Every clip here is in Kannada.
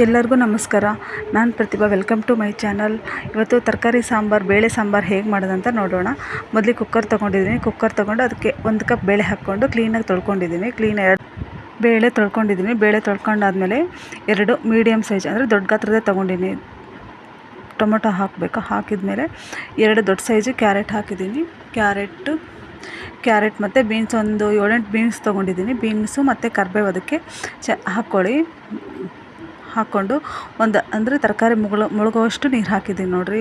ಎಲ್ಲರಿಗೂ ನಮಸ್ಕಾರ. ನಾನು Pratibha. Welcome to my channel. ಇವತ್ತು ತರಕಾರಿ ಸಾಂಬಾರು, ಬೇಳೆ ಸಾಂಬಾರು ಹೇಗೆ ಮಾಡೋದಂತ ನೋಡೋಣ. ಮೊದಲಿಗೆ ಕುಕ್ಕರ್ ತೊಗೊಂಡಿದ್ದೀನಿ. ಕುಕ್ಕರ್ ತೊಗೊಂಡು ಅದಕ್ಕೆ 1 ಕಪ್ ಬೇಳೆ ಹಾಕ್ಕೊಂಡು ಕ್ಲೀನಾಗಿ ತೊಳ್ಕೊಂಡಿದ್ದೀನಿ. ಬೇಳೆ ತೊಳ್ಕೊಂಡಾದ್ಮೇಲೆ 2 ಮೀಡಿಯಮ್ ಸೈಜ್ ಅಂದರೆ ದೊಡ್ಡ ಗಾತ್ರದೇ ತೊಗೊಂಡಿನಿ ಟೊಮೊಟೊ ಹಾಕಬೇಕು. ಹಾಕಿದ್ಮೇಲೆ 2 ದೊಡ್ಡ ಸೈಜು ಕ್ಯಾರೆಟ್ ಹಾಕಿದ್ದೀನಿ. ಕ್ಯಾರೆಟ್ ಮತ್ತು ಬೀನ್ಸ್ ಒಂದು 7-8 ಬೀನ್ಸ್ ತೊಗೊಂಡಿದ್ದೀನಿ. ಬೀನ್ಸು ಮತ್ತು ಕರಿಬೇವು ಅದಕ್ಕೆ ಹಾಕ್ಕೊಂಡು ಅಂದರೆ ತರಕಾರಿ ಮುಳುಗುವಷ್ಟು ನೀರು ಹಾಕಿದ್ದೀನಿ ನೋಡಿರಿ.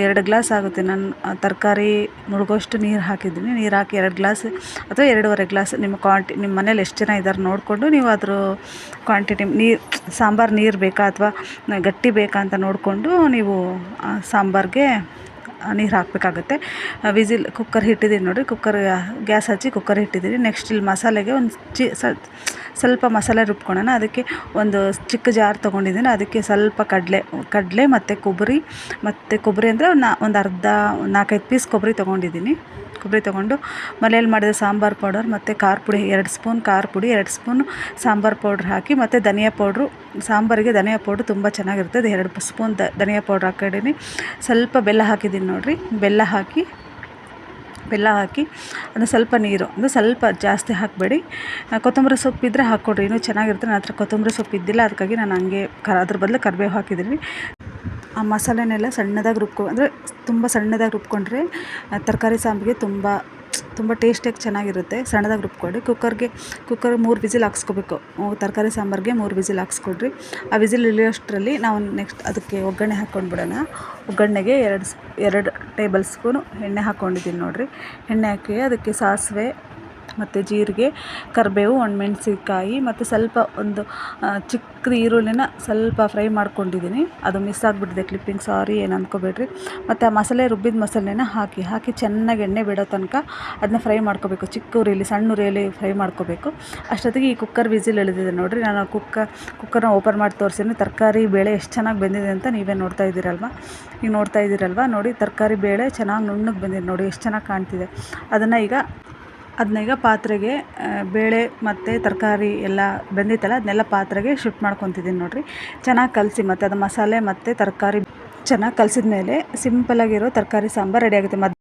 2 ಗ್ಲಾಸ್ ಆಗುತ್ತೆ. ನಾನು ತರಕಾರಿ ಮುಳುಗುವಷ್ಟು ನೀರು ಹಾಕಿದ್ದೀನಿ. ನೀರು ಹಾಕಿ 2 ಗ್ಲಾಸ್ ಅಥವಾ 2.5 ಗ್ಲಾಸ್ ನಿಮ್ಮ ಮನೇಲಿ ಎಷ್ಟು ಜನ ಇದ್ದಾರೆ ನೋಡಿಕೊಂಡು ನೀವು ಅದ್ರ ಕ್ವಾಂಟಿಟಿ ಸಾಂಬಾರು ನೀರು ಬೇಕಾ ಅಥವಾ ಗಟ್ಟಿ ಬೇಕಾ ಅಂತ ನೋಡಿಕೊಂಡು ನೀವು ಸಾಂಬಾರಿಗೆ ನೀರು ಹಾಕಬೇಕಾಗತ್ತೆ. ಕುಕ್ಕರ್ ಇಟ್ಟಿದ್ದೀನಿ ನೋಡಿರಿ. ಗ್ಯಾಸ್ ಹಚ್ಚಿ ಕುಕ್ಕರ್ ಇಟ್ಟಿದ್ದೀನಿ. ನೆಕ್ಸ್ಟ್ ಇಲ್ಲಿ ಮಸಾಲೆಗೆ ಸ್ವಲ್ಪ ಮಸಾಲೆ ರುಬ್ಕೊಳ್ಳೋಣ. ಅದಕ್ಕೆ ಒಂದು ಚಿಕ್ಕ ಜಾರ್ ತೊಗೊಂಡಿದ್ದೀನಿ. ಅದಕ್ಕೆ ಸ್ವಲ್ಪ ಕಡಲೆ ಮತ್ತು ಕೊಬ್ಬರಿ ಅಂದರೆ ಒಂದು 4-5 ಪೀಸ್ ಕೊಬ್ಬರಿ ತೊಗೊಂಡಿದ್ದೀನಿ. ಕೊಬ್ಬರಿ ತೊಗೊಂಡು ಮನೇಲಿ ಮಾಡಿದ ಸಾಂಬಾರು ಪೌಡರ್ ಮತ್ತು ಖಾರ ಪುಡಿ 2 ಸ್ಪೂನ್ ಖಾರ ಪುಡಿ, 2 ಸ್ಪೂನ್ ಸಾಂಬಾರು ಪೌಡ್ರ್ ಹಾಕಿ ಮತ್ತು ಧನಿಯಾ ಪೌಡ್ರು, ಸಾಂಬಾರಿಗೆ ಧನಿಯಾ ಪೌಡ್ರು ತುಂಬ ಚೆನ್ನಾಗಿರುತ್ತೆ. ಅದು 2 ಸ್ಪೂನ್ ಧನಿಯಾ ಪೌಡ್ರ್ ಹಾಕಿದ್ದೀನಿ. ಸ್ವಲ್ಪ ಬೆಲ್ಲ ಹಾಕಿದ್ದೀನಿ ನೋಡಿರಿ. ಬೆಲ್ಲ ಹಾಕಿ ಅದು ಸ್ವಲ್ಪ ನೀರು, ಅದು ಸ್ವಲ್ಪ ಜಾಸ್ತಿ ಹಾಕಬೇಡಿ. ಕೊತ್ತಂಬರಿ ಸೊಪ್ಪು ಇದ್ದರೆ ಹಾಕ್ಕೊಡ್ರಿ, ಇನ್ನೂ ಚೆನ್ನಾಗಿರುತ್ತೆ. ನನ್ನ ಹತ್ರ ಕೊತ್ತಂಬರಿ ಸೊಪ್ಪು ಇದ್ದಿಲ್ಲ, ಅದಕ್ಕಾಗಿ ನಾನು ಹಂಗೆ ಅದ್ರ ಬದಲು ಕರಿಬೇವು ಹಾಕಿದ್ದೀನಿ. ಆ ಮಸಾಲೆನೆಲ್ಲ ಸಣ್ಣದಾಗಿ ಅಂದರೆ ತುಂಬ ಸಣ್ಣದಾಗಿ ರುಬ್ಕೊಂಡ್ರೆ ತರಕಾರಿ ಸಾಂಬಾರಿಗೆ ತುಂಬ ಟೇಸ್ಟಿಯಾಗಿ ಚೆನ್ನಾಗಿರುತ್ತೆ. ಸಣ್ಣದಾಗಿ ರುಬ್ಕೊಳ್ರಿ. Cooker 3 whistle ಹಾಕ್ಸ್ಕೊಬೇಕು. ತರಕಾರಿ ಸಾಂಬಾರಿಗೆ 3 ವಿಸಿಲ್ ಹಾಕ್ಸ್ಕೊಳ್ರಿ. ಆ ವಿಸಿಲ್ ಇಳಿಯೋಷ್ಟರಲ್ಲಿ ನಾವು ನೆಕ್ಸ್ಟ್ ಅದಕ್ಕೆ ಒಗ್ಗರಣೆ ಹಾಕ್ಕೊಂಡ್ಬಿಡೋಣ. ಒಗ್ಗರಣೆಗೆ 2 ಟೇಬಲ್ ಸ್ಪೂನು ಎಣ್ಣೆ ಹಾಕ್ಕೊಂಡಿದ್ದೀನಿ ನೋಡಿರಿ. ಎಣ್ಣೆ ಹಾಕಿ ಅದಕ್ಕೆ ಸಾಸಿವೆ ಮತ್ತು ಜೀರಿಗೆ, ಕರಿಬೇವು, ಒಣಮೆಣ್ಸಿನ್ಕಾಯಿ ಮತ್ತು ಸ್ವಲ್ಪ ಒಂದು ಚಿಕ್ಕ ಈರುಳ್ಳಿನ ಸ್ವಲ್ಪ ಫ್ರೈ ಮಾಡ್ಕೊಂಡಿದ್ದೀನಿ. ಅದು ಮಿಸ್ ಆಗಿಬಿಟ್ಟಿದೆ ಕ್ಲಿಪ್ಪಿಂಗ್, ಸಾರಿ, ಏನು ಅಂದ್ಕೋಬೇಡ್ರಿ. ಮತ್ತು ಆ ರುಬ್ಬಿದ ಮಸಾಲೆನ ಹಾಕಿ ಚೆನ್ನಾಗಿ ಎಣ್ಣೆ ಬಿಡೋ ತನಕ ಅದನ್ನ ಫ್ರೈ ಮಾಡ್ಕೋಬೇಕು. ಸಣ್ಣ ಉರಿಯಲ್ಲಿ ಫ್ರೈ ಮಾಡ್ಕೋಬೇಕು. ಅಷ್ಟೊತ್ತಿಗೆ ಈ ಕುಕ್ಕರ್ ವಿಸಿಲ್ ಎಳೆದಿದೆ ನೋಡಿರಿ. ನಾನು ಕುಕ್ಕರ್ನ ಓಪನ್ ಮಾಡಿ ತೋರಿಸಿದ್ದೀನಿ. ತರಕಾರಿ ಬೇಳೆ ಎಷ್ಟು ಚೆನ್ನಾಗಿ ಬೆಂದಿದೆ ಅಂತ ನೀವೇ ನೋಡ್ತಾ ಇದ್ದೀರಲ್ವ. ನೋಡಿ, ತರಕಾರಿ ಬೇಳೆ ಚೆನ್ನಾಗಿ ನುಣ್ಣಗೆ ಬೆಂದಿದೆ ನೋಡಿ, ಎಷ್ಟು ಚೆನ್ನಾಗಿ ಕಾಣ್ತಿದೆ. ಅದನ್ನ ಈಗ ಪಾತ್ರೆಗೆ ಬೇಳೆ ಮತ್ತು ತರಕಾರಿ ಎಲ್ಲ ಬೆಂದಿತ್ತಲ್ಲ ಅದನ್ನೆಲ್ಲ ಪಾತ್ರೆಗೆ ಶಿಫ್ಟ್ ಮಾಡ್ಕೊತಿದ್ದೀನಿ ನೋಡಿರಿ. ಚೆನ್ನಾಗಿ ಕಲಸಿ ಮತ್ತು ಅದು ಮಸಾಲೆ ಮತ್ತು ತರಕಾರಿ ಚೆನ್ನಾಗಿ ಕಲಸಿದ ಮೇಲೆ ಸಿಂಪಲಾಗಿರೋ ತರಕಾರಿ ಸಾಂಬಾರು ರೆಡಿ ಆಗುತ್ತೆ.